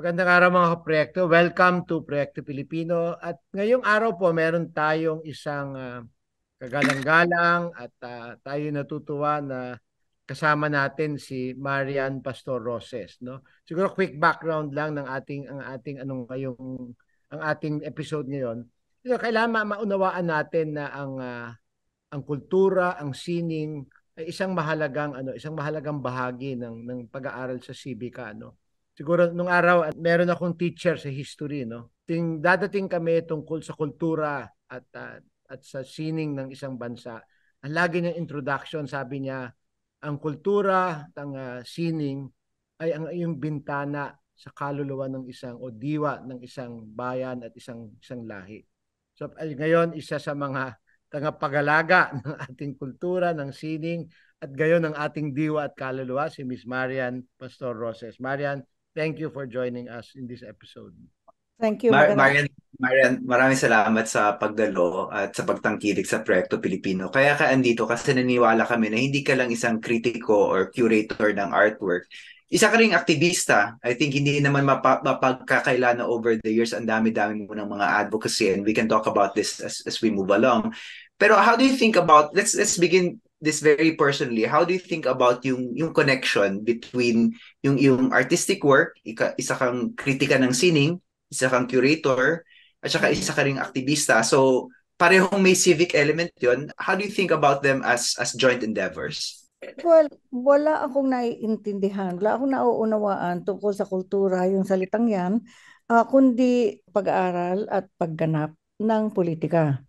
Magandang araw mga kaproyekto. Welcome to Proyekto Pilipino. At ngayong araw po meron tayong isang kagalang-galang at tayo natutuwa na kasama natin si Marian Pastor Roses, no? Siguro quick background lang ng ang ating episode ngayon. Kailangan maunawaan natin na ang kultura, ang sining ay isang mahalagang bahagi ng pag-aaral sa civica, no? Siguro nung araw meron akong teacher sa history, no. Dadating kami tungkol sa kultura at sa sining ng isang bansa. Ang lagi niyang introduction, sabi niya, ang kultura at ang sining ay ang iyong bintana sa kaluluwa ng isang o diwa ng isang bayan at isang lahi. So ngayon isa sa mga tagapagalaga ng ating kultura, ng sining, at gayon ng ating diwa at kaluluwa, si Miss Marian Pastor Roses. Marian, thank you for joining us in this episode. Thank you. Marian, maraming salamat sa pagdalo at sa pagtangkilik sa Proyekto Pilipino. Kaya ka andito kasi naniniwala kami na hindi ka lang isang kritiko or curator ng artwork. Isa ka ring aktivista. I think hindi naman mapagkakaila na over the years ang dami-dami mo ng mga advocacy, and we can talk about this as we move along. Pero how do you think about, let's begin this very personally. How do you think about yung connection between yung artistic work, isa kang kritika ng sining, isa kang curator, at saka isa ka ring aktivista. So, parehong may civic element yon. How do you think about them as joint endeavors? Well, wala akong naiintindihan, wala akong nauunawaan tungkol sa kultura, yung salitang yan, kundi pag-aaral at pagganap ng politika.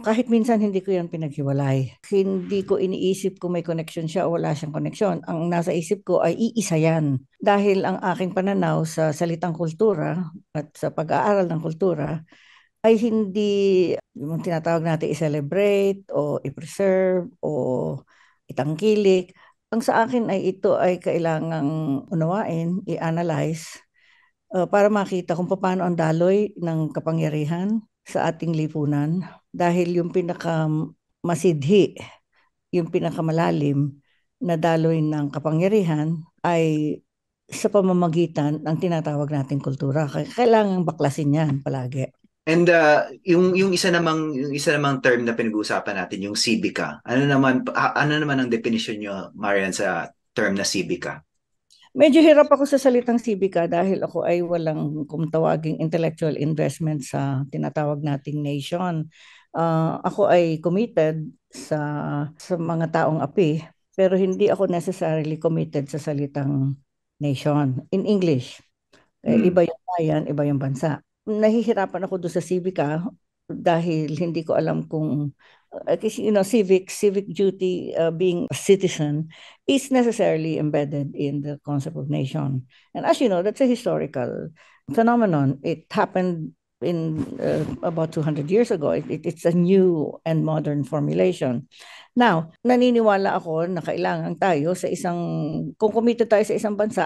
Kahit minsan hindi ko yan pinaghiwalay. Hindi ko iniisip kung may connection siya o wala siyang connection. Ang nasa isip ko ay iisa yan. Dahil ang aking pananaw sa salitang kultura at sa pag-aaral ng kultura ay hindi yung tinatawag natin i-celebrate o i-preserve o itangkilik. Ang sa akin ay ito ay kailangang unawain, i-analyze para makita kung paano ang daloy ng kapangyarihan sa ating lipunan, dahil yung pinakamasidhi, yung pinakamalalim na daloy ng kapangyarihan ay sa pamamagitan ng tinatawag nating kultura. Kailangang baklasin yan palagi. And yung isa namang term na pinag-uusapan natin, yung civica. Ano naman ang definition nyo, Marian, sa term na civica? Medyo hirap ako sa salitang civica dahil ako ay walang kung tawaging intellectual investment sa tinatawag nating nation. Ako ay committed sa mga taong api, pero hindi ako necessarily committed sa salitang nation in English. Iba yung bayan, iba yung bansa. Nahihirapan ako doon sa civica dahil hindi ko alam kung kasi civic duty, being a citizen is necessarily embedded in the concept of nation. And as you know, that's a historical phenomenon. It happened in about 200 years ago. It's a new and modern formulation. Now, naniniwala ako na kailangan tayo kung committed tayo sa isang bansa,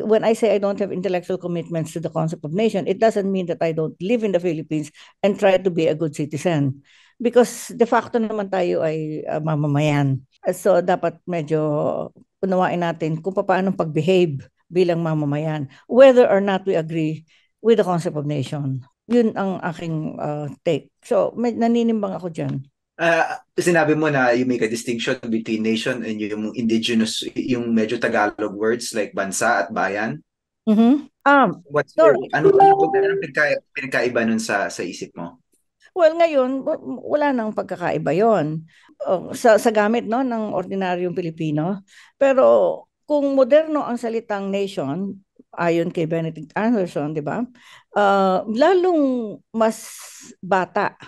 when I say I don't have intellectual commitments to the concept of nation, it doesn't mean that I don't live in the Philippines and try to be a good citizen. Because de facto naman tayo ay mamamayan. So dapat medyo unawain natin kung paano pag-behave bilang mamamayan, whether or not we agree with the concept of nation. Yun ang aking take. So naninimbang ako dyan. Sinabi mo na you make a distinction between nation and yung indigenous, yung medyo Tagalog words like bansa at bayan. Mm-hmm. Anong pinagkaiba nun sa isip mo? Well, ngayon, wala nang pagkakaiba yon sa gamit ng ordinaryong Pilipino. Pero kung moderno ang salitang nation, ayon kay Benedict Anderson, di ba? Lalong mas bata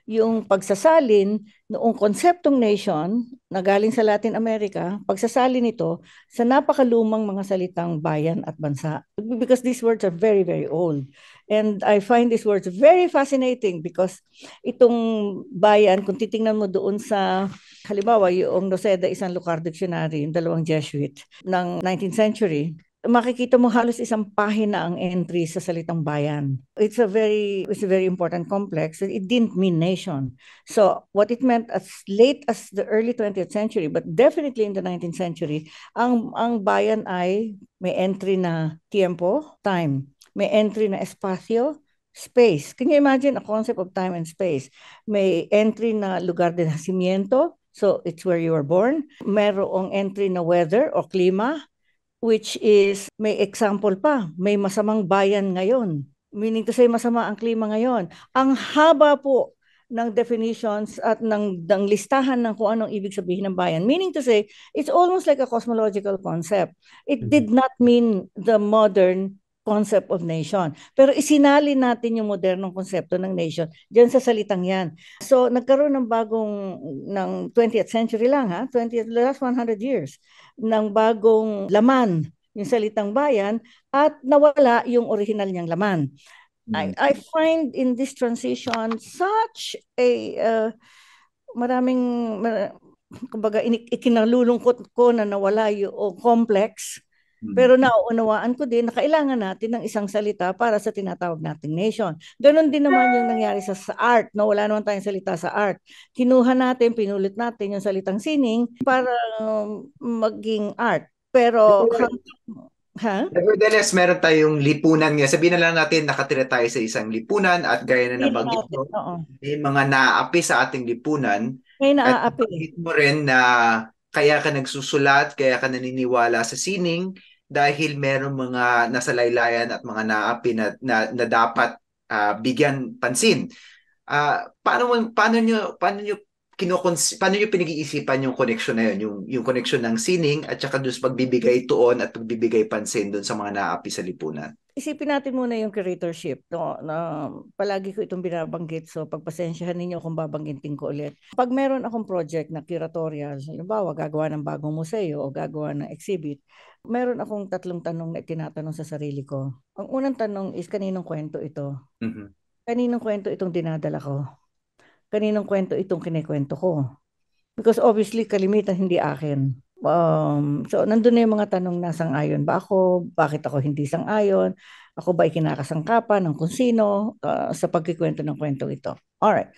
yung pagsasalin noong konseptong nation na galing sa Latin America, pagsasalin nito sa napakalumang mga salitang bayan at bansa. Because these words are very, very old. And I find these words very fascinating because itong bayan, kung titingnan mo doon sa, halimbawa, yung Noceda Isang Lugar Dictionary, yung dalawang Jesuit ng 19th century, makikita mo halos isang pahina ang entry sa salitang bayan. It's a very important complex. It didn't mean nation. So what it meant as late as the early 20th century, but definitely in the 19th century, ang bayan ay may entry na tiempo, time. May entry na espacio, space. Can you imagine a concept of time and space? May entry na lugar de nacimiento, so it's where you were born. Merong entry na weather o klima, which is, may example pa, may masamang bayan ngayon. Meaning to say, masama ang klima ngayon. Ang haba po ng definitions at ng listahan ng kung anong ibig sabihin ng bayan. Meaning to say, it's almost like a cosmological concept. It did not mean the modern concept of nation. Pero isinali natin yung modernong konsepto ng nation diyan sa salitang yan. So, nagkaroon ng ng 20th century lang, 20th, last 100 years, ng bagong laman, yung salitang bayan, at nawala yung original niyang laman. I find in this transition such a kumbaga ikinalulungkot ko na nawala yung complex. Pero nauunawaan ko din na kailangan natin ng isang salita para sa tinatawag nating nation. Ganon din naman yung nangyari sa art. No? Wala naman tayong salita sa art. Kinuha natin, pinulit natin yung salitang sining para maging art. Pero, nevertheless, meron tayong lipunan nga. Sabihin na lang natin, nakatira tayo sa isang lipunan at gaya na nabanggit mo, may mga naaapi sa ating lipunan. May At naaapi. nabanggit mo rin na kaya ka nagsusulat, kaya ka naniniwala sa sining dahil meron mga nasa laylayan at mga naapi na dapat bigyan pansin. Paano nyo pinag-iisipan yung connection na yun, yung connection ng sining at saka doon sa pagbibigay tuon at pagbibigay pansin doon sa mga naapi sa lipunan? Isipin natin muna yung curatorship, no, na palagi ko itong binabanggit, so pagpasensyahan ninyo kung babanggitin ko ulit. Pag meron akong project na curatorial, halimbawa gagawa ng bagong museo o gagawa ng exhibit, meron akong 3 tanong na tinatanong sa sarili ko. Ang unang tanong is, kaninong kwento ito? Kaninong kwento itong dinadala ko? Kaninong kwento itong kinikwento ko? Because obviously, kalimitan hindi akin. So, nandun na yung mga tanong na sang-ayon ba ako? Bakit ako hindi sang-ayon? Ako ba ay kinakasangkapan ng kung sino sa pagkikwento ng kwentong ito? Alright.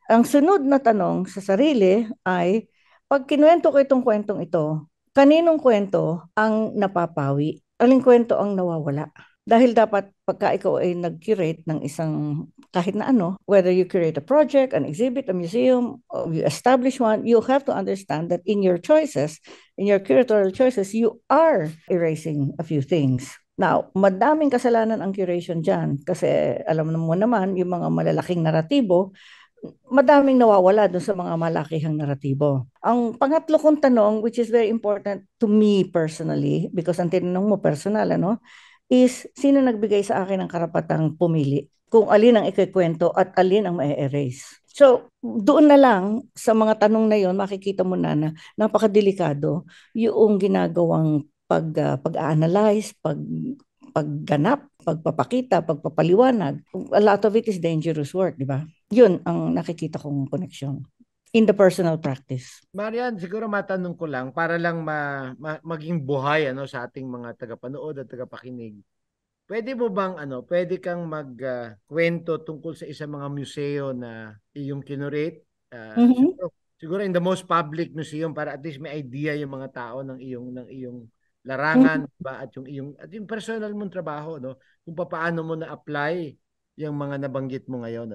Ang sunod na tanong sa sarili ay, pag kinuwento ko itong kwentong ito, kaninong kwento ang napapawi? Aling kwento ang nawawala? Dahil dapat pagka ikaw ay nag-curate ng isang kahit na ano, whether you create a project, an exhibit, a museum, or you establish one, you have to understand that in your choices, in your curatorial choices, you are erasing a few things. Now, madaming kasalanan ang curation dyan kasi alam mo naman, yung mga malalaking naratibo, madaming nawawala dun sa mga malakihang naratibo. Ang pangatlo kong tanong, which is very important to me personally, because ang tinanong mo personal, is sino nagbigay sa akin ng karapatang pumili kung alin ang ikikwento at alin ang ma-erase. So, doon na lang sa mga tanong na yon, makikita mo na napakadelikado yung ginagawang pag-analyze, pagganap, pagpapakita, pagpapaliwanag. A lot of it is dangerous work, di ba? Yun ang nakikita kong connection in the personal practice. Marian, siguro matanong ko lang para lang maging buhay sa ating mga tagapanood at tagapakinig. Pwede mo bang pwede kang magkwento tungkol sa isang mga museo na iyong kinorate? Siguro in the most public museum para at least may idea yung mga tao ng iyong larangan, ba, at yung personal mong trabaho, kung paano mo na-apply yung mga nabanggit mo ngayon,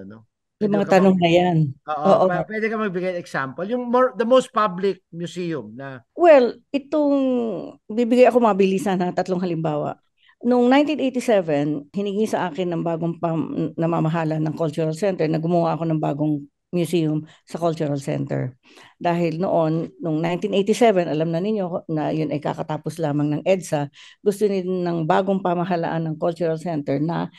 Yung mga tanong na yan. Oo. Pwede ka magbigay example. The most public museum na... Well, bibigay ako mabilisan 3 halimbawa. Noong 1987, hiningi sa akin ng bagong namamahala ng Cultural Center na gumawa ako ng bagong museum sa Cultural Center. Dahil noong 1987, alam na ninyo na yun ay kakatapos lamang ng EDSA, gusto nila ng bagong pamahalaan ng Cultural Center na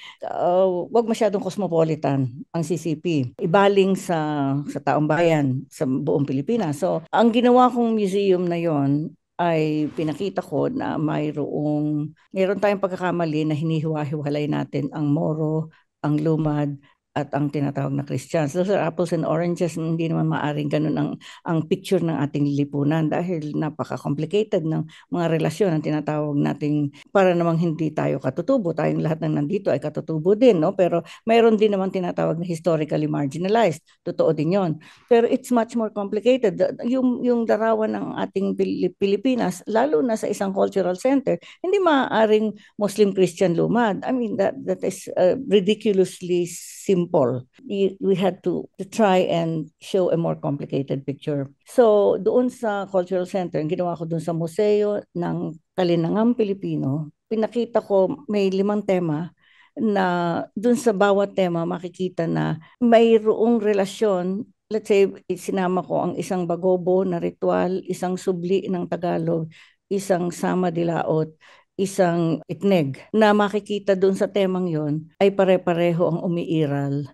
wag masyadong cosmopolitan ang CCP. Ibaling sa taong bayan, sa buong Pilipinas. So, ang ginawa kong museum na yon ay pinakita ko na meron tayong pagkakamali na hinihiwa-hiwalay natin ang Moro, ang Lumad, at ang tinatawag na Christians. Those are apples and oranges. Hindi naman maaring ganun ang picture ng ating lipunan dahil napaka-complicated ng mga relasyon ang tinatawag nating para namang hindi tayo katutubo. Tayong lahat ng nandito ay katutubo din, no? Pero mayroon din naman tinatawag na historically marginalized. Totoo din yon. Pero it's much more complicated. Yung larawan ng ating Pilipinas, lalo na sa isang cultural center, hindi maaaring Muslim-Christian lumad. I mean, that is ridiculously simple. We had to try and show a more complicated picture. So, doon sa Cultural Center, ginawa ko doon sa Museo ng Kalinangang Pilipino, pinakita ko may 5 tema na doon sa bawat tema makikita na mayroong relasyon. Let's say, sinama ko ang isang bagobo na ritual, isang subli ng Tagalog, isang sama dilaot, isang itneg, na makikita doon sa temang yon ay pare-pareho ang umiiral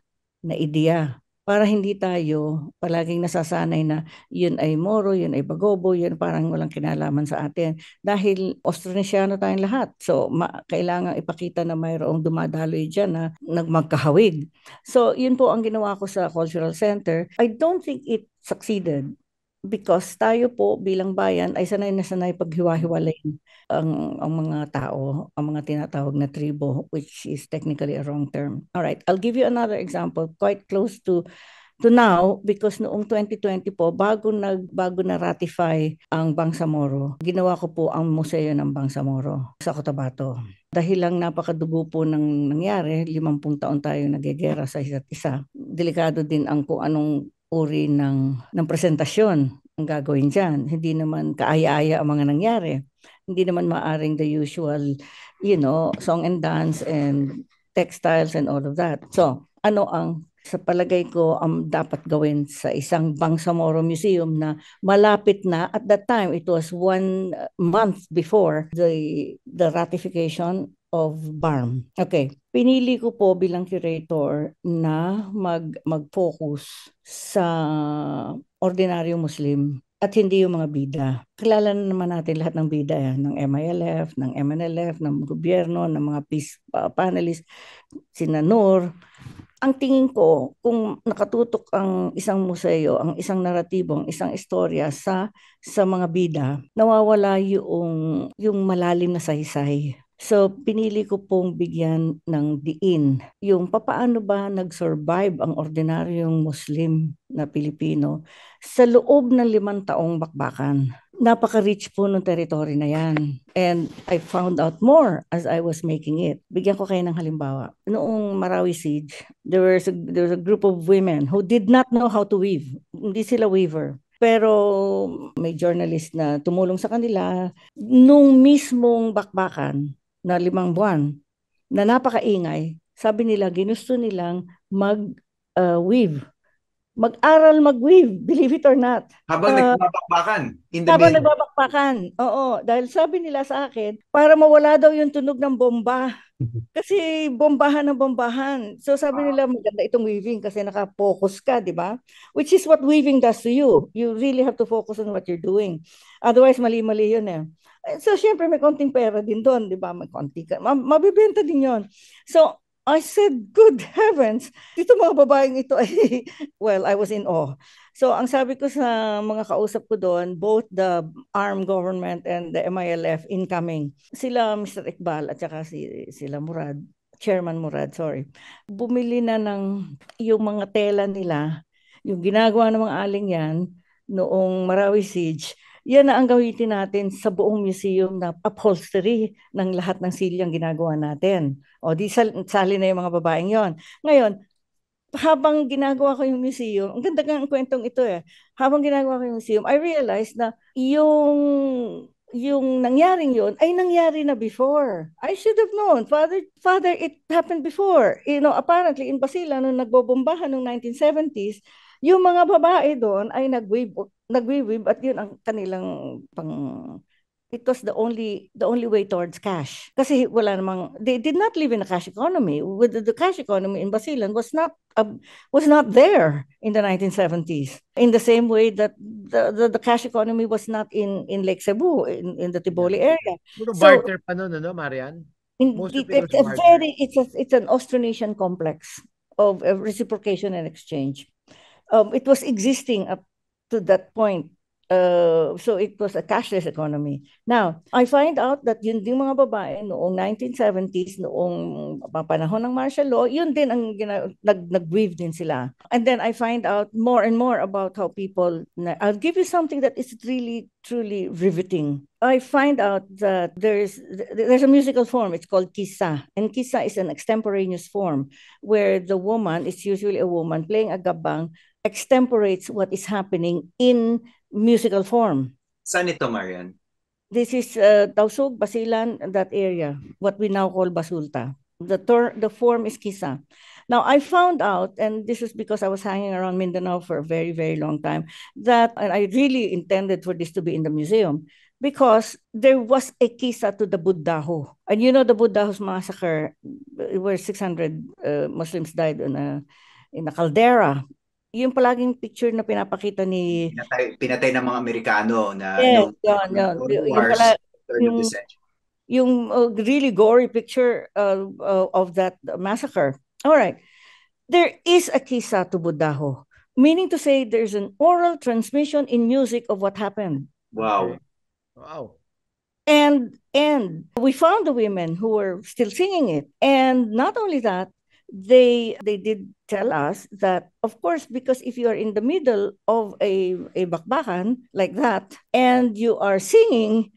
na ideya. Para hindi tayo palaging nasasanay na yun ay Moro, yun ay Bagobo, yun parang walang kinalaman sa atin. Dahil Austronesiano tayong lahat. So, kailangan ipakita na mayroong dumadaloy dyan na nagmagkahawig. So, yun po ang ginawa ko sa Cultural Center. I don't think it succeeded because tayo po bilang bayan ay sanay na sanay paghiwa-hiwalayin ang mga tao, ang mga tinatawag na tribo, which is technically a wrong term. All right, I'll give you another example quite close to now because noong 2020 po bago na ratify ang Bangsamoro, ginawa ko po ang museo ng Bangsamoro sa Cotabato. Dahil lang napakadugo po ng nangyari, 50 taon tayo nagegera sa isa't isa. Delikado din ang kung anong uri ng presentasyon ang gagawin dyan. Hindi naman kaaya-aya ang mga nangyari. Hindi naman maaring the usual, song and dance and textiles and all of that. So, ano ang sa palagay ko ang dapat gawin sa isang Bangsamoro Museum na malapit na at that time it was 1 month before the ratification of BARM. Okay, pinili ko po bilang curator na mag-focus sa ordinaryong Muslim at hindi yung mga bida. Kilala na naman natin lahat ng bida yan, ng MILF, ng MNLF, ng gobyerno, ng mga peace panelists, sina Nur. Ang tingin ko, kung nakatutok ang isang museo, ang isang naratibo, ang isang istorya sa mga bida, nawawala yung malalim na saysay. So, pinili ko pong bigyan ng diin yung papaano ba nag-survive ang ordinaryong Muslim na Pilipino sa loob ng 5 taong bakbakan. Napaka-rich po ng territory na yan. And I found out more as I was making it. Bigyan ko kayo ng halimbawa. Noong Marawi Siege, there was a group of women who did not know how to weave. Hindi sila weaver. Pero may journalist na tumulong sa kanila nung mismong bakbakan na 5 buwan na napakaingay. Sabi nila, ginusto nilang mag-weave. Mag-aral mag-weave, believe it or not. Habang nagbabakbakan. Habang nagbabakbakan. Oo, dahil sabi nila sa akin, para mawala daw yung tunog ng bomba. Kasi bombahan ng bombahan. So sabi nila, maganda itong weaving kasi naka-focus ka, di ba? Which is what weaving does to you. You really have to focus on what you're doing. Otherwise, mali-mali yun eh. So, syempre, may konting pera din doon, di ba? May konti ka. Mabibenta din yon. So, I said, good heavens, dito mga babaeng ito ay, well, I was in awe. So, ang sabi ko sa mga kausap ko doon, both the armed government and the MILF incoming, sila Mr. Iqbal at saka sila Murad, Chairman Murad, sorry, bumili na ng yung mga tela nila, yung ginagawa ng mga aling yan, noong Marawi Siege, yan na ang gamitin natin sa buong museum na upholstery ng lahat ng silyang ginagawa natin. O di sali na yung mga babaeng yon. Ngayon, habang ginagawa ko yung museum, ang ganda ng kwentong ito eh, habang ginagawa ko yung museum, I realized na yung nangyaring yon ay nangyari na before. I should have known. Father, it happened before. Apparently in Basilan, nung nagbobombahan noong 1970s, yung mga babae doon ay nagwi-weave at yun ang kanilang it was the only way towards cash. Kasi wala namang, they did not live in a cash economy. With the cash economy in Basilan was not there in the 1970s. In the same way that the cash economy was not in Lake Cebu, in the Tiboli area. Puro barter pa noon, Marian? It's an Austronesian complex. of reciprocation and exchange. It was existing up to that point. So it was a cashless economy. Now, I find out that yun din mga babae noong 1970s, noong panahon ng martial law, yun din ang nag-weave din sila. And then I find out more and more about how people, I'll give you something that is really, truly riveting. I find out that there's a musical form, it's called kisa. And kisa is an extemporaneous form where the woman, it's usually a woman playing a gabang, extemporates what is happening in musical form. Saan ito, Marian? This is Tausug, Basilan, that area, what we now call Basulta. The form is kisa. Now, I found out, and this is because I was hanging around Mindanao for a very, very long time, that, and I really intended for this to be in the museum, because there was a kisa to the Buddaho. And you know the Buddaho's massacre, where 600 Muslims died in a caldera. Yung palaging picture na pinapakita ni... Pinatay ng mga Amerikano na yes, no wars turn of the century. Yung really gory picture of that massacre. All right. There is a kisa to Buddaho, meaning to say there's an oral transmission in music of what happened. Wow. Wow. And we found the women who were still singing it. And not only that, they did tell us that, of course, because if you are in the middle of a bakbakan like that, and you are singing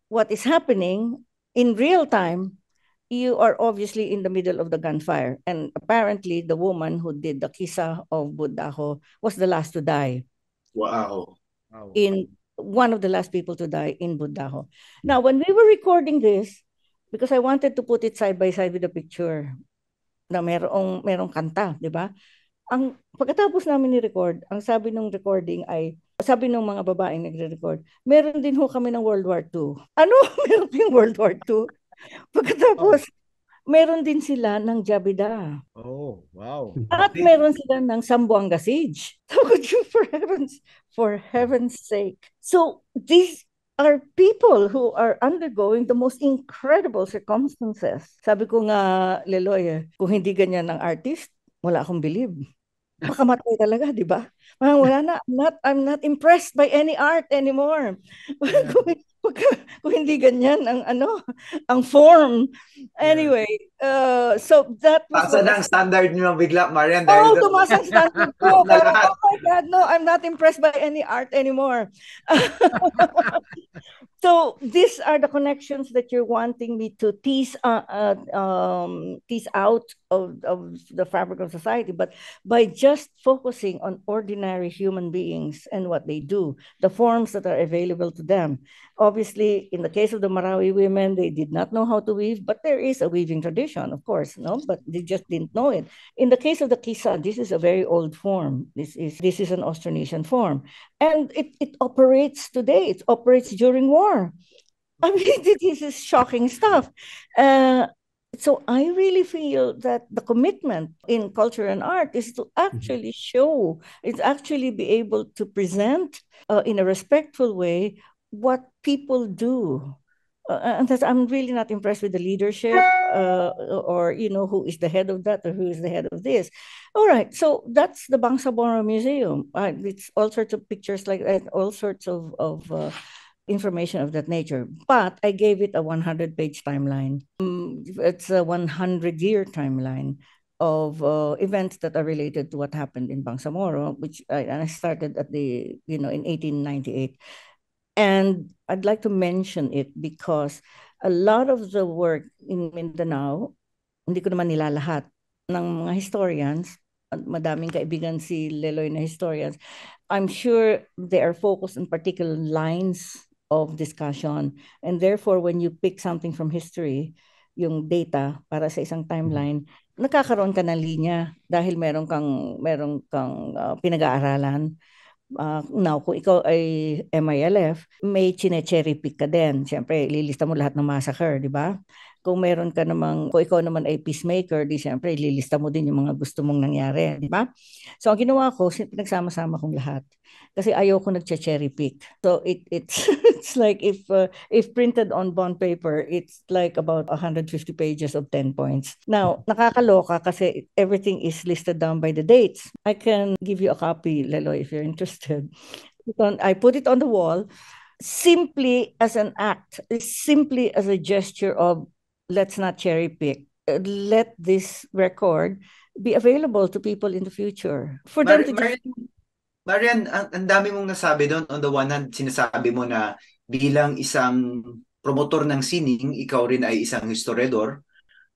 what is happening in real time, you are obviously in the middle of the gunfire. And apparently, the woman who did the kisa of Buddaho was the last to die. Wow. In one of the last people to die in Buddaho. Now, when we were recording this, because I wanted to put it side by side with the picture, na merong kanta, di ba? Ang pagkatapos namin ni-record, ang sabi ng recording ay, sabi ng mga babaeng nagre-record, meron din ho kami ng World War II. Ano? Meron din World War II? Pagkatapos, meron din sila ng Jabida. Oh, wow. At meron sila ng Zamboanga Siege. For heaven's sake. So, these are people who are undergoing the most incredible circumstances. Sabi ko nga, Leloy, kung hindi ganyan ng artist, wala akong believe. Baka matay talaga, di ba? Wala na, I'm not impressed by any art anymore. Yeah. kung hindi ganyan ang form. Anyway, so that was... Tasa na ang standard nyo bigla, Marian. Tumaas ang standard ko. Pero, oh my God, no, I'm not impressed by any art anymore. So these are the connections that you're wanting me to tease out of the fabric of society, but by just focusing on ordinary human beings and what they do, the forms that are available to them. Obviously, in the case of the Marawi women, they did not know how to weave, but there is a weaving tradition, of course, no, but they just didn't know it. In the case of the Kisa, this is a very old form. This is an Austronesian form, and it operates today. It operates during war. I mean, this is shocking stuff. So I really feel that the commitment in culture and art is to actually show, is actually be able to present in a respectful way what people do. And that I'm really not impressed with the leadership or, who is the head of that or who is the head of this. All right, so that's the Bangsamoro Museum. It's all sorts of pictures like that, all sorts of information of that nature. But I gave it a 100-page timeline. It's a 100-year timeline of events that are related to what happened in Bangsamoro, which I started in 1898. And I'd like to mention it because a lot of the work in Mindanao, hindi ko naman nilalahat, ng mga historians, madaming kaibigan si Leloy na historians, I'm sure they are focused on particular lines of discussion. And therefore, when you pick something from history, yung data para sa isang timeline, nakakaroon ka ng linya dahil meron kang pinag-aaralan. Now, kung ikaw ay MILF, may chine-cherry pick ka din. Siyempre, ililista mo lahat ng massacre, di ba? kung meron ka namang, kung ikaw naman ay peacemaker, di siyempre, ililista mo din yung mga gusto mong nangyari, di ba? So, ang ginawa ko, pinagsama-sama kong lahat. Kasi ayaw ko nagche-cherry pick. So, it's it's like if printed on bond paper, it's like about 150 pages of 10 points. Now, nakakaloka kasi everything is listed down by the dates. I can give you a copy, Leloy, if you're interested. I put it on the wall simply as an act, simply as a gesture of let's not cherry pick. Let this record be available to people in the future. For them to just... Marian, ang dami mong nasabi doon. On the one hand, sinasabi mo na bilang isang promotor ng sining, ikaw rin ay isang historiador.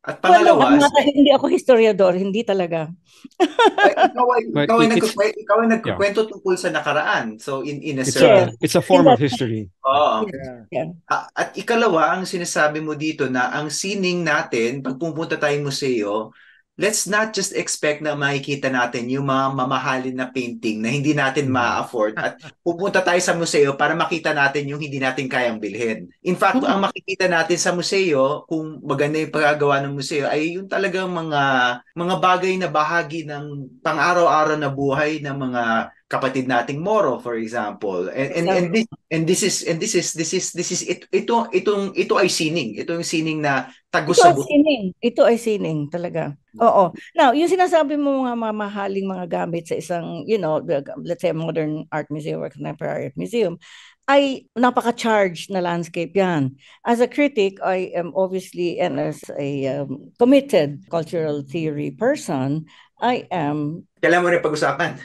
At pangalawa, hindi ako historiador, hindi talaga. ikaw ay nagkukwento tungkol sa nakaraan. So in a certain... It's a form of history. Oo. At ikalawa, ang sinasabi mo dito na ang sining natin, pag pumunta tayong museo, let's not just expect na makikita natin yung mga mamahalin na painting na hindi natin ma-afford at pupunta tayo sa museo para makita natin yung hindi natin kayang bilhin. In fact, ang makikita natin sa museo, kung maganda yung paggawa ng museo, ay yung talagang mga bagay na bahagi ng pang-araw-araw na buhay ng mga kapatid nating Moro, for example. Ito ay sining. Ito yung sining na tagos-sabot. Ito ay sining talaga. Oo. Now, yung sinasabi mo mga mamahaling mga gamit sa isang, let's say modern art museum or contemporary art museum, ay napaka-charged na landscape yan. As a critic, I am obviously, and as a committed cultural theory person, I am... Kailan mo rin pag-usapan?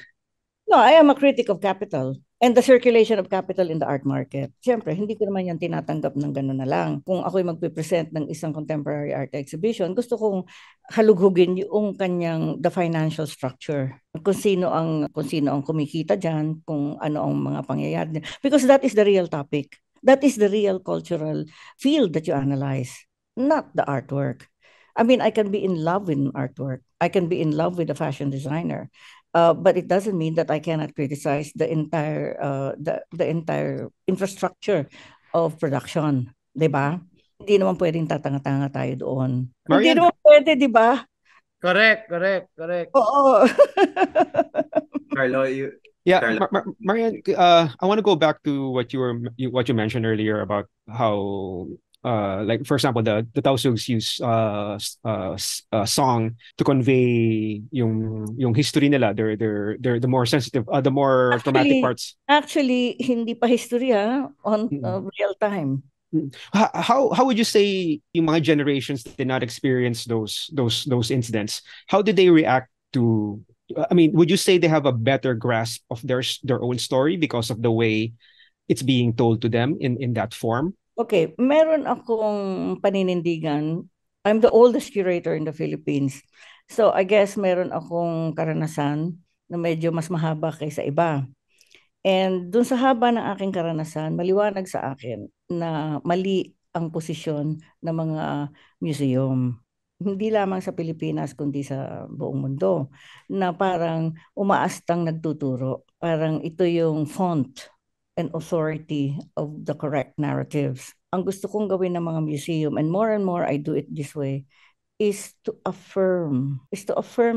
No, I am a critic of capital and the circulation of capital in the art market. Siyempre, hindi ko naman yan tinatanggap ng gano'n na lang. Kung ako'y magpipresent ng isang contemporary art exhibition, gusto kong halughugin yung the financial structure. Kung sino ang kumikita diyan, kung ano ang mga pangyayari. Because that is the real topic. That is the real cultural field that you analyze, not the artwork. I mean, I can be in love with artwork. I can be in love with a fashion designer. But it doesn't mean that I cannot criticize the entire infrastructure of production, 'di ba? Hindi naman pwedeng tatanga-tanga tayo doon. Marian, hindi naman pwede, 'di ba? Correct. Oo. Carlo, Marian, I want to go back to what you mentioned earlier about how like for example the Tausugs use song to convey yung history nila, they're the more sensitive, the more dramatic parts. Actually, hindi pa history on real time. How would you say yung mga generations that did not experience those incidents, how did they react to? I mean, would you say they have a better grasp of their own story because of the way it's being told to them in that form? Okay, meron akong paninindigan. I'm the oldest curator in the Philippines. So I guess meron akong karanasan na medyo mas mahaba kaysa iba. And dun sa haba ng aking karanasan, maliwanag sa akin na mali ang posisyon ng mga museum. Hindi lamang sa Pilipinas kundi sa buong mundo na parang umaastang nagtuturo. Parang ito yung font and authority of the correct narratives. Ang gusto kong gawin ng mga museum, and more I do it this way, is to affirm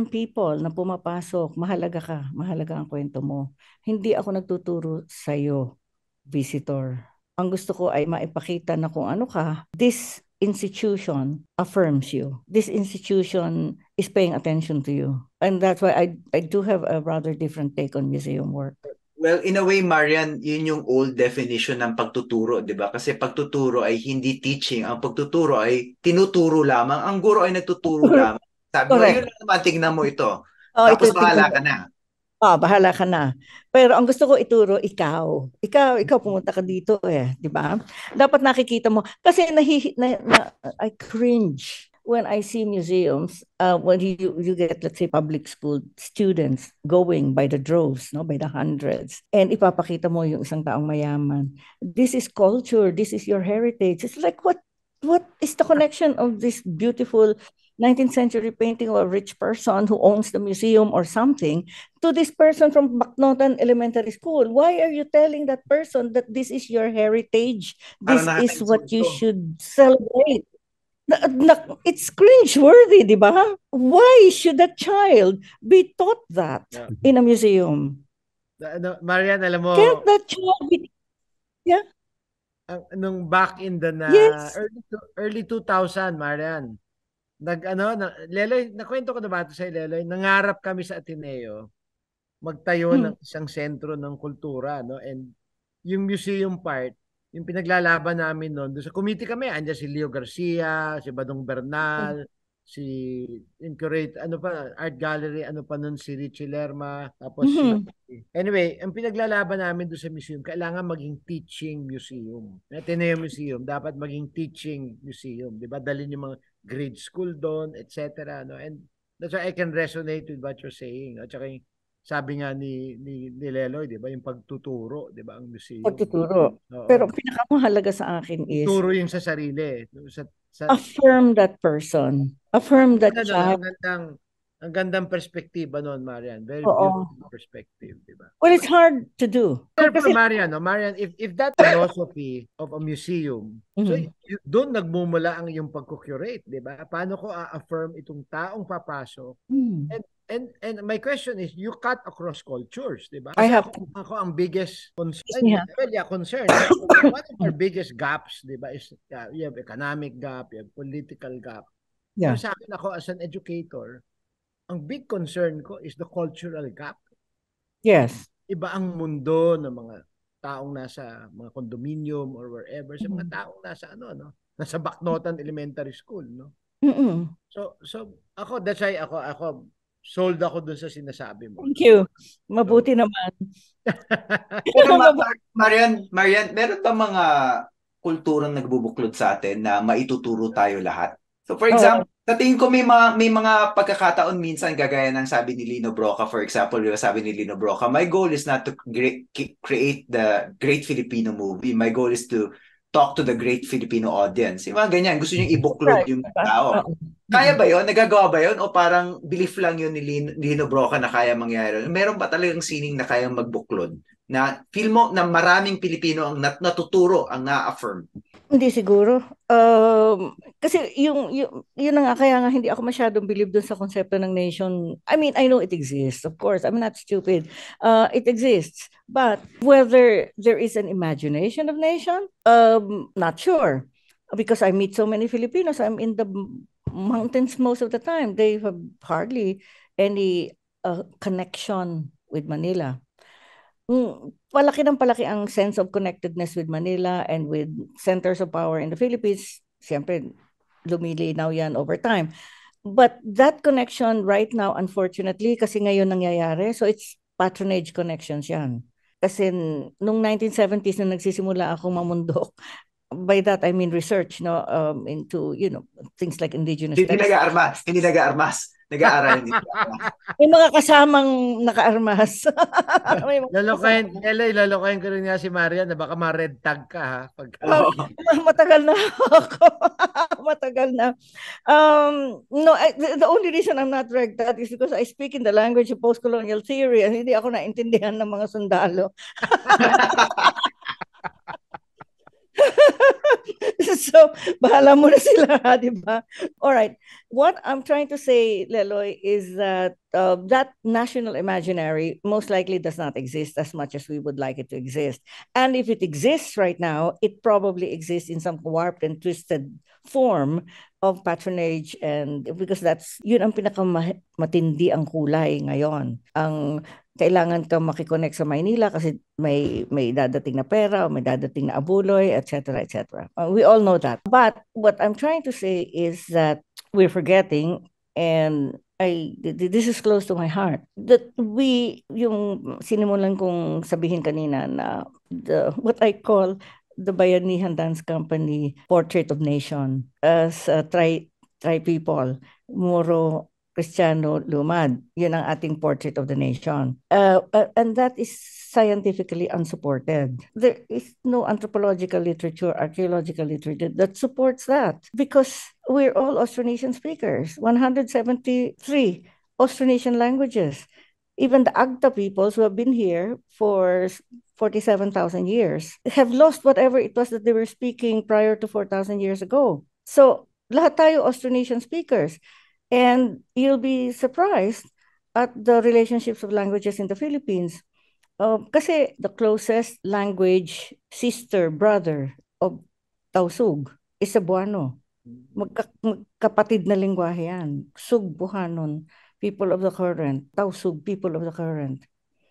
people na pumapasok, mahalaga ang kwento mo. Hindi ako nagtuturo sa'yo, visitor. Ang gusto ko ay maipakita na kung ano ka, this institution affirms you. This institution is paying attention to you. And that's why I do have a rather different take on museum work. Well, in a way, Marian, yun yung old definition ng pagtuturo, di ba? Kasi pagtuturo ay hindi teaching. Ang pagtuturo ay tinuturo lamang. Ang guro ay nagtuturo lamang. Sabi mo, yun naman, tingnan mo ito. Tapos bahala ka na. Bahala ka na. Pero ang gusto ko ituro, ikaw pumunta ka dito di ba? Dapat nakikita mo. Kasi I cringe when I see museums, when you get, let's say, public school students going by the droves, by the hundreds, and ipapakita mo yung isang taong mayaman. This is culture. This is your heritage. It's like, what is the connection of this beautiful 19th century painting of a rich person who owns the museum or something to this person from Bacnotan Elementary School? Why are you telling that person that this is your heritage? This is what you should celebrate? It's cringe-worthy, di ba? Why should a child be taught that in a museum? Marian, alam mo, Can't that child be... Yeah? Nung back in the Yes. early 2000, Marian, Leloy, nakwento ko na ba ito sa Leloy? Nangarap kami sa Ateneo magtayo ng isang sentro ng kultura, no? And yung museum part, yung pinaglalaban namin noon, doon sa committee kami, andyan si Leo Garcia, si Badong Bernal, si Art Gallery, si Richie Lerma, tapos anyway, ang pinaglalaban namin doon sa museum, kailangan maging teaching museum. Ateneo Museum, dapat maging teaching museum, di ba? Dalhin yung mga grade school doon, etc. No? And that's why I can resonate with what you're saying. At saka sabi nga ni Leloy, di ba, yung pagtuturo, di ba, ang museum. Pagtuturo. Pero pinakamahalaga sa akin is tuturo yung sa sarili. Affirm that person. Affirm that child. Ang gandang perspektiba noon, Marian. Very beautiful perspective, di ba? Well, it's hard to do. Kasi Marian, if that philosophy of a museum, so doon nagmumula ang iyong pagko-curate, di ba? Paano ko a-affirm itong taong papasok? And my question is, you cut across cultures, di ba? Ako ang biggest concern. Concern. One of our biggest gaps, di ba, is you have economic gap, you have political gap. Yeah. Sa akin ako as an educator, ang big concern ko is the cultural gap. Yes. Iba ang mundo ng mga taong nasa mga condominium or wherever, sa mga taong nasa nasa Baknotan Elementary School, no? So ako, that's why ako sold ako dun sa sinasabi mo. Thank you. Mabuti naman. Pero Marian, meron ba mga kulturang nagbubuklod sa atin na maituturo tayo lahat? So for example, sa tingin ko may mga pagkakataon minsan gagaya ng sabi ni Lino Broca, for example, sabi ni Lino Broca, my goal is not to create the great Filipino movie. My goal is to talk to the great Filipino audience. Yung mga ganyan, gusto niyo ibuklod yung tao. Kaya ba yun? Nagagawa ba yun? O parang belief lang yun ni Lino Broca na kaya mangyari? Meron ba talagang sining na kayang magbuklod? Na feel mo na maraming Pilipino ang natuturo, ang na-affirm? Hindi siguro. Kasi yun na nga, kaya nga hindi ako masyadong believe dun sa konsepto ng nation. I mean, I know it exists, of course. I'm not stupid. It exists. But whether there is an imagination of nation, not sure. Because I meet so many Filipinos. I'm in the mountains most of the time. They have hardly any connection with Manila. Palaki ang sense of connectedness with Manila and with centers of power in the Philippines. Siyempre, lumilinaw yan over time. But that connection right now, unfortunately, kasi ngayon nangyayari, so it's patronage connections yan. Kasi nung 1970s na nagsisimula akong mamundok, by that I mean research, into things like indigenous. Hindi nag-aarmas. Nag-aaral nito. May mga kasamang naka-armas. Lalokain ko rin nga si Marian na baka ma-red tag ka, ha? Matagal na ako. Matagal na. No, the only reason I'm not red tag is because I speak in the language of post-colonial theory and hindi ako naintindihan ng mga sundalo. So, bahala mo na sila, di ba? All right. What I'm trying to say, Leloy, is that that national imaginary most likely does not exist as much as we would like it to exist. And if it exists right now, it probably exists in some warped and twisted form of patronage, and because yun ang pinakamatindi ang kulay ngayon. Ang kailangan ka makikonnect sa Maynila kasi may dadating na pera o may dadating na abuloy, etc., etc. We all know that. But what I'm trying to say is that we're forgetting, and this is close to my heart, that yung sinimulan kong sabihin kanina na what I call the Bayanihan Dance Company Portrait of Nation as tri-people, Moro, Cristiano, Lumad. Yun ang ating portrait of the nation. And that is scientifically unsupported. There is no anthropological literature, archaeological literature that supports that because we're all Austronesian speakers, 173 Austronesian languages. Even the Agta peoples who have been here for 47,000 years have lost whatever it was that they were speaking prior to 4,000 years ago. So lahat tayo Austronesian speakers. And you'll be surprised at the relationships of languages in the Philippines. Kasi the closest language sister, brother of Tausug is Cebuano. Magkapatid na lingwahe yan. Sug, Buhanon, people of the current. Tausug, people of the current.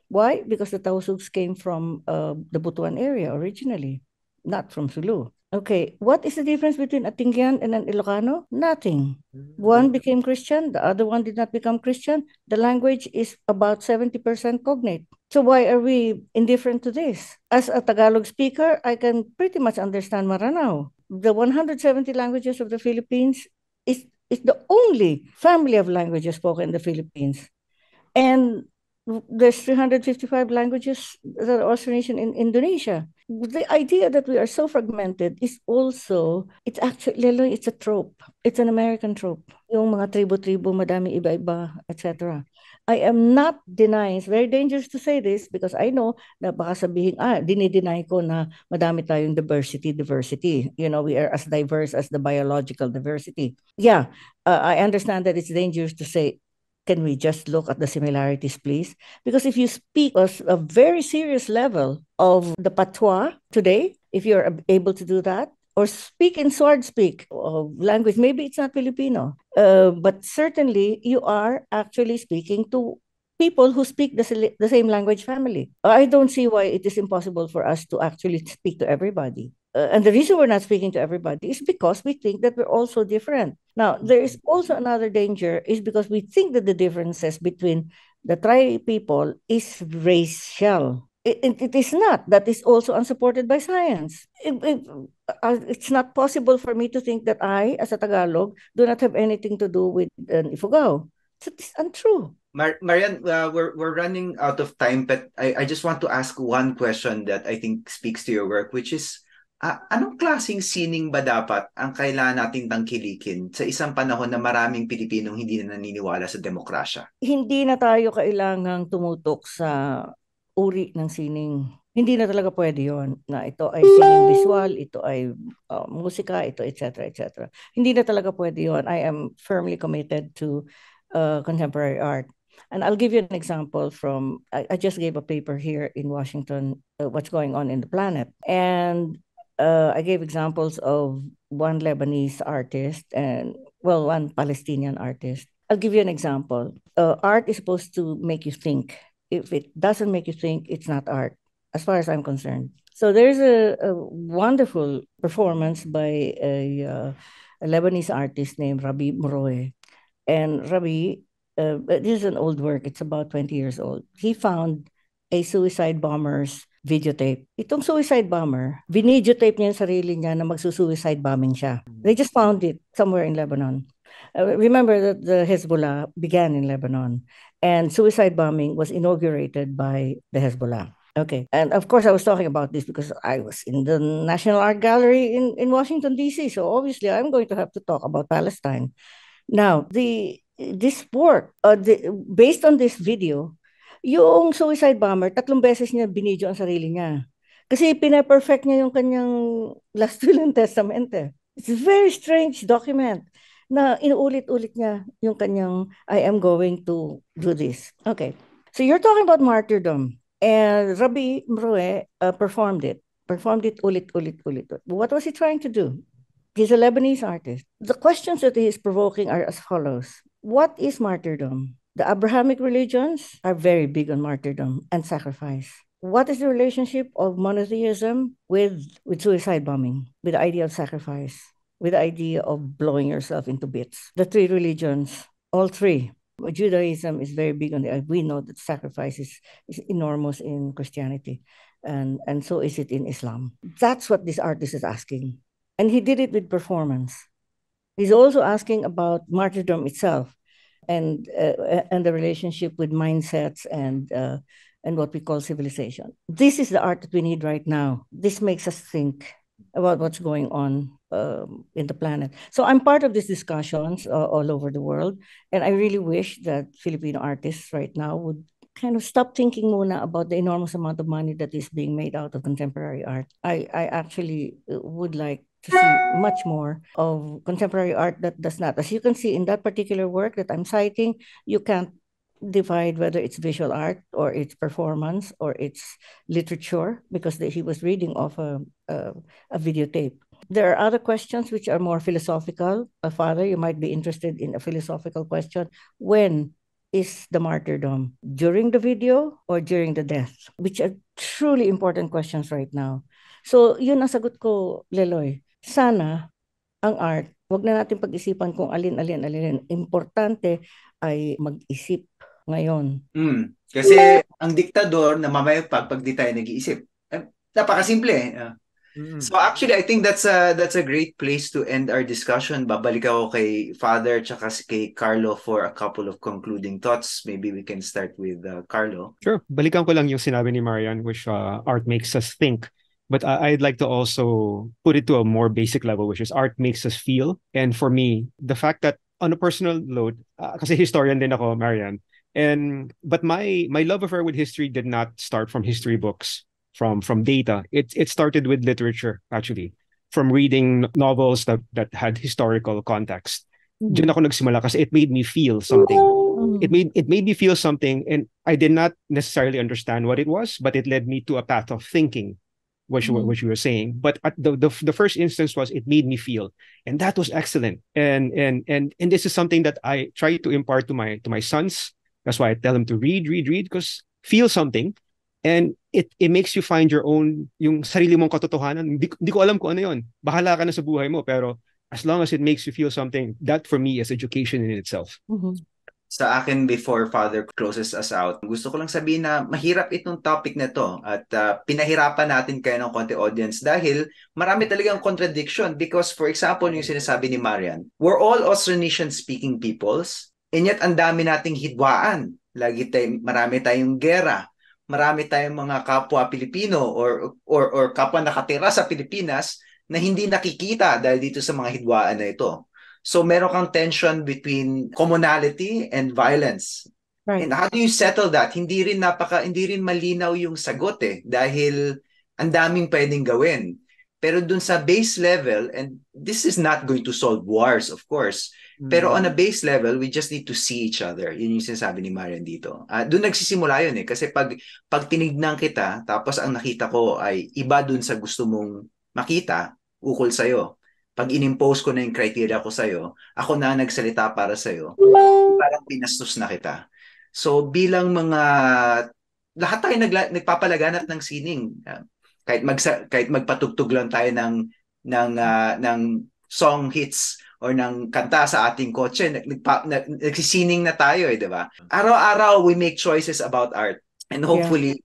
Why? Because the Tausugs came from the Butuan area originally, not from Sulu. Okay, what is the difference between a Tingyan and an Ilocano? Nothing. One became Christian, the other one did not become Christian. The language is about 70% cognate. So why are we indifferent to this? As a Tagalog speaker, I can pretty much understand Maranao. The 170 languages of the Philippines is the only family of languages spoken in the Philippines. And there's 355 languages that are Austronesian in Indonesia. The idea that we are so fragmented is also, it's actually, it's a trope. It's an American trope. Yung mga tribo-tribo, madami iba-iba, etc. I am not denying, it's very dangerous to say this because I know na baka sabihin, dinideny ko na madami tayong diversity. You know, we are as diverse as the biological diversity. Yeah, I understand that it's dangerous to say, can we just look at the similarities, please? Because if you speak at a very serious level of the patois today, if you're able to do that, or speak in sword speak of language, maybe it's not Filipino, but certainly you are actually speaking to people who speak the same language family. I don't see why it is impossible for us to actually speak to everybody. And the reason we're not speaking to everybody is because we think that we're all so different. Now, there is also another danger is because we think that the differences between the tri people is racial. It is not. That is also unsupported by science. It's not possible for me to think that I, as a Tagalog, do not have anything to do with Ifugao. So it's untrue. Marian, we're running out of time, but I just want to ask one question that I think speaks to your work, which is, anong klaseng sining ba dapat ang kailangan nating tangkilikin sa isang panahon na maraming Pilipinong hindi na naniniwala sa demokrasya? Hindi na tayo kailangang tumutok sa uri ng sining. Hindi na talaga pwede yon na ito ay sining visual, ito ay musika, ito etc. etc. Hindi na talaga pwede yon. I am firmly committed to contemporary art. And I'll give you an example from, I just gave a paper here in Washington, what's going on in the planet. And I gave examples of one Lebanese artist and, well, one Palestinian artist. I'll give you an example. Art is supposed to make you think. If it doesn't make you think, it's not art, as far as I'm concerned. So there's a wonderful performance by a Lebanese artist named Rabbi Mroe. And Rabbi, this is an old work. It's about 20 years old. He found a suicide bomber's videotape. Itong suicide bomber, videotape niya yung sarili niya na magsusuicide bombing siya. They just found it somewhere in Lebanon. Remember that the Hezbollah began in Lebanon and suicide bombing was inaugurated by the Hezbollah. Okay. And of course, I was talking about this because I was in the National Art Gallery in Washington, D.C. So obviously, I'm going to have to talk about Palestine. Now, this work, based on this video, yung suicide bomber, 3 beses niya binidyo ang sarili niya. Kasi pina-perfect niya yung kanyang last will and testament. It's a very strange document na inuulit-ulit niya yung kanyang, I am going to do this. Okay. So you're talking about martyrdom. And Rabbi Mroe performed it ulit. What was he trying to do? He's a Lebanese artist. The questions that he is provoking are as follows. What is martyrdom? The Abrahamic religions are very big on martyrdom and sacrifice. What is the relationship of monotheism with suicide bombing, with the idea of sacrifice, with the idea of blowing yourself into bits? The 3 religions, all 3. Judaism is very big on it. We know that sacrifice is enormous in Christianity, and so is it in Islam. That's what this artist is asking. And he did it with performance. He's also asking about martyrdom itself and the relationship with mindsets and what we call civilization. This is the art that we need right now. This makes us think about what's going on in the planet. So I'm part of these discussions all over the world, and I really wish that Filipino artists right now would kind of stop thinking muna about the enormous amount of money that is being made out of contemporary art. I actually would like to see much more of contemporary art that does not. As you can see in that particular work that I'm citing, you can't divide whether it's visual art or it's performance or it's literature because he was reading off a videotape. There are other questions which are more philosophical. Father, you might be interested in a philosophical question. When is the martyrdom? During the video or during the death? Which are truly important questions right now. So, yun ang sagot ko, Leloy. Sana, ang art, wag na natin pag-isipan kung alin. Importante ay mag-isip ngayon. Kasi ang diktador na mamayagpag pag di tayo nag-iisip. Napakasimple. So actually, I think that's a great place to end our discussion. Babalik ako kay Father tsaka kay Carlo for a couple of concluding thoughts. Maybe we can start with Carlo. Sure. Balikan ko lang yung sinabi ni Marian, which art makes us think. But I'd like to also put it to a more basic level, which is art makes us feel. And for me, the fact that on a personal note, kasi historian din ako, Marian, but my love affair with history did not start from history books, from data. It started with literature, actually, from reading novels that had historical context. Diyan ako nagsimula kasi it made me feel something. It made me feel something, and I did not necessarily understand what it was, but it led me to a path of thinking, which you were saying. But at the first instance was it made me feel, and that was excellent. And this is something that I try to impart to my sons. That's why I tell them to read, because feel something. And it makes you find your own, yung sarili mong katotohanan. Hindi ko alam kung ano yun. Bahala ka na sa buhay mo. Pero as long as it makes you feel something, that for me is education in itself. Sa akin, before Father closes us out, gusto ko lang sabihin na mahirap itong topic na to at pinahirapan natin kayo ng konti audience dahil marami talagang contradiction because, for example, yung sinasabi ni Marian, we're all Austronesian-speaking peoples and yet ang dami nating hidwaan. Marami tayong gera. Marami tayong mga kapwa Pilipino or kapwa nakatira sa Pilipinas na hindi nakikita dahil dito sa mga hidwaan na ito. So meron kang tension between commonality and violence. Right. And how do you settle that? Hindi rin malinaw yung sagot dahil ang daming pwedeng gawin. Pero dun sa base level, and this is not going to solve wars, of course, pero on a base level, we just need to see each other. Yun yung sinasabi ni Marian dito. Doon nagsisimula yun kasi pag tinignan kita, tapos ang nakita ko ay iba dun sa gusto mong makita, ukol sa'yo. Pag inimpose ko na yung criteria ko sa'yo, ako na nagsalita para sa'yo, parang pinastos na kita. So bilang lahat tayo nagpapalaganap ng sining. Kahit magpatugtog lang tayo ng song hits or ng kanta sa ating kotse, nagsisining na tayo di ba? Araw-araw we make choices about art. And hopefully,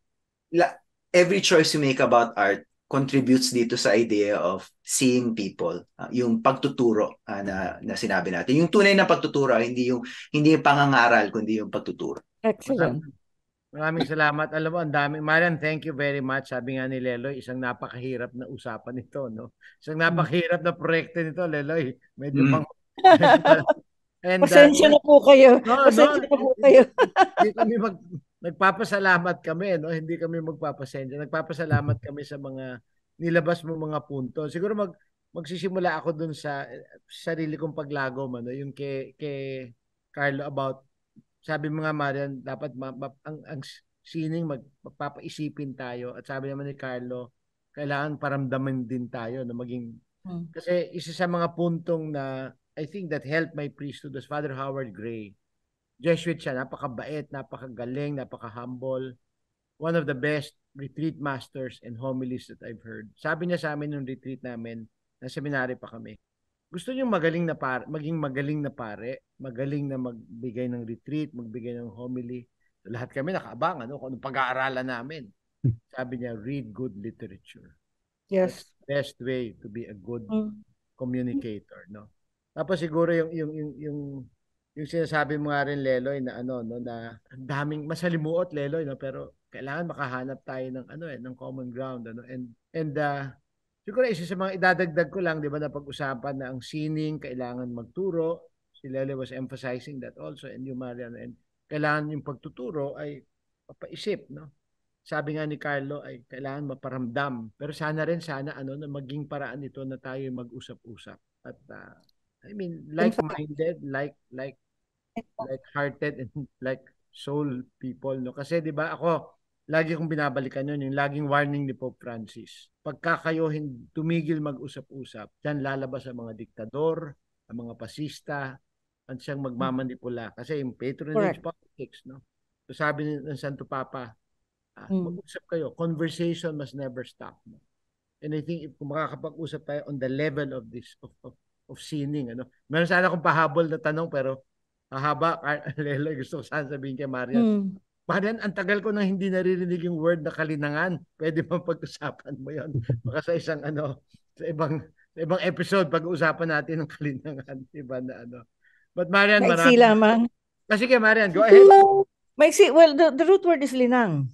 every choice you make about art contributes dito sa idea of seeing people, yung pagtuturo na sinabi natin. Yung tunay na pagtuturo, hindi yung pangangaral, kundi yung pagtuturo. Excellent. Maraming salamat. Alam mo, ang daming. Marian, thank you very much. Sabi nga ni Leloy, isang napakahirap na usapan ito, no? Isang napakahirap na proyekto nito, Leloy. Medyo pang... Pasensya na po kayo. Pasensya na po kayo. Hindi kami nagpapasalamat kami, no? Hindi kami magpapasensya. Nagpapasalamat kami sa mga nilabas mo mga punto. Siguro magsisimula ako dun sa sarili kong paglagom, ano? Yung kay Carlo about sabi mo nga, Marian, dapat ang sining magpapaisipin tayo. At sabi naman ni Carlo, kailangan paramdaman din tayo na maging... Kasi isa sa mga puntong na I think that helped my priesthood was Father Howard Gray. Jesuit siya, napakabait, napakagaling, napaka-humble. One of the best retreat masters and homilies that I've heard. Sabi niya sa amin nung retreat namin, na seminary pa kami, gusto niyo maging magaling na pare, magaling na magbigay ng retreat, magbigay ng homily. So, lahat kami nakaabang kung anong pag-aaralan namin. Sabi niya, read good literature. Yes. That's the best way to be a good communicator, no? Tapos siguro yung sinasabi mo nga rin, Leloy, na na daming masalimuot, Leloy, no, pero kailangan makahanap tayo ng ng common ground, and siguro isa sa mga idadagdag ko lang, di ba, na pag-usapan na ang sining kailangan magturo. Si Lele was emphasizing that also, and yung Marian, and kailangan yung pagtuturo ay papaisip, no? sabi nga ni Carlo ay kailangan maparamdam. Pero sana na maging paraan ito na tayo mag-usap-usap. At I mean, In fact, like-minded, like-hearted, and like soul people, no? Kasi 'di ba ako, lagi kong binabalikan yun, yung laging warning ni Pope Francis. Pagka kayo tumigil mag-usap-usap, diyan lalabas ang mga diktador, ang mga pasista, at siyang magmamanipula. Kasi yung patronage correct. politics, no? So sabi ng Santo Papa, mag-usap kayo. Conversation must never stop. No? And I think if kung makakapag-usap tayo on the level of this, of sinning, ano? Meron sana akong pahabol na tanong, pero hahaba, Lelo, gusto ko sana sabihin kay Marian. Marian, ang tagal ko nang hindi naririnig yung word na kalinangan. Pwede bang pag-usapan mo yon? Baka sa isang sa ibang episode, pag-uusapan natin ng kalinangan. Iba na But Marian, Maiksi lamang. Kasi kay Marian, go ahead. Maiksi, well, the root word is linang.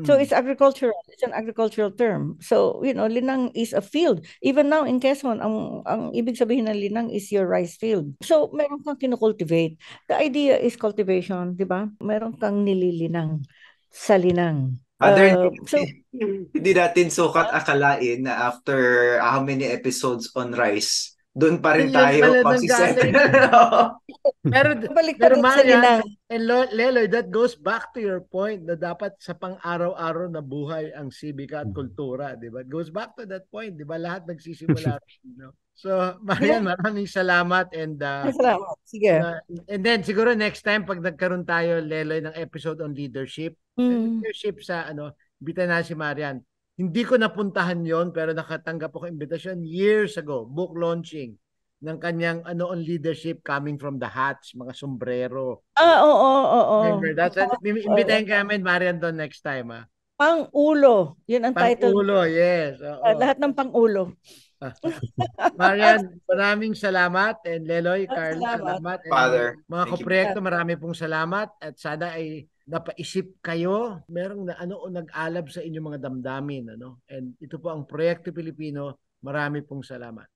So it's agricultural. It's an agricultural term. So, linang is a field. Even now in Quezon, ang ibig sabihin ng linang is your rice field. So, meron kang kinocultivate. The idea is cultivation, di ba? Meron kang nililinang sa linang. Hindi natin sukat akalain na after how many episodes on rice, doon pa rin tayo magsisettle. Pero Marian and Leloy, that goes back to your point na dapat sa pang-araw-araw na buhay ang sibika at kultura, di ba? It goes back to that point, di ba? Lahat nagsisimula. So, Marian, maraming salamat and salamat. Sige. And then siguro next time pag nagkaroon tayo, Leloy, ng episode on leadership, leadership sa bitan na si Marian. Hindi ko napuntahan yon pero nakatanggap ako imbitasyon years ago, book launching ng kanyang on leadership coming from the hats, mga sombrero. Oo. Remember, imbitahin kami, Marian, doon next time. Pang-ulo. Yun ang title. Pang-ulo, yes. Lahat ng pang-ulo. Marian, maraming salamat. And Leloy, Carl, salamat. Father, mga kaproyekto, marami pong salamat. At sana ay napaisip kayo, merong nag-alab sa inyong mga damdamin. And ito po ang Proyekto Pilipino. Marami pong salamat.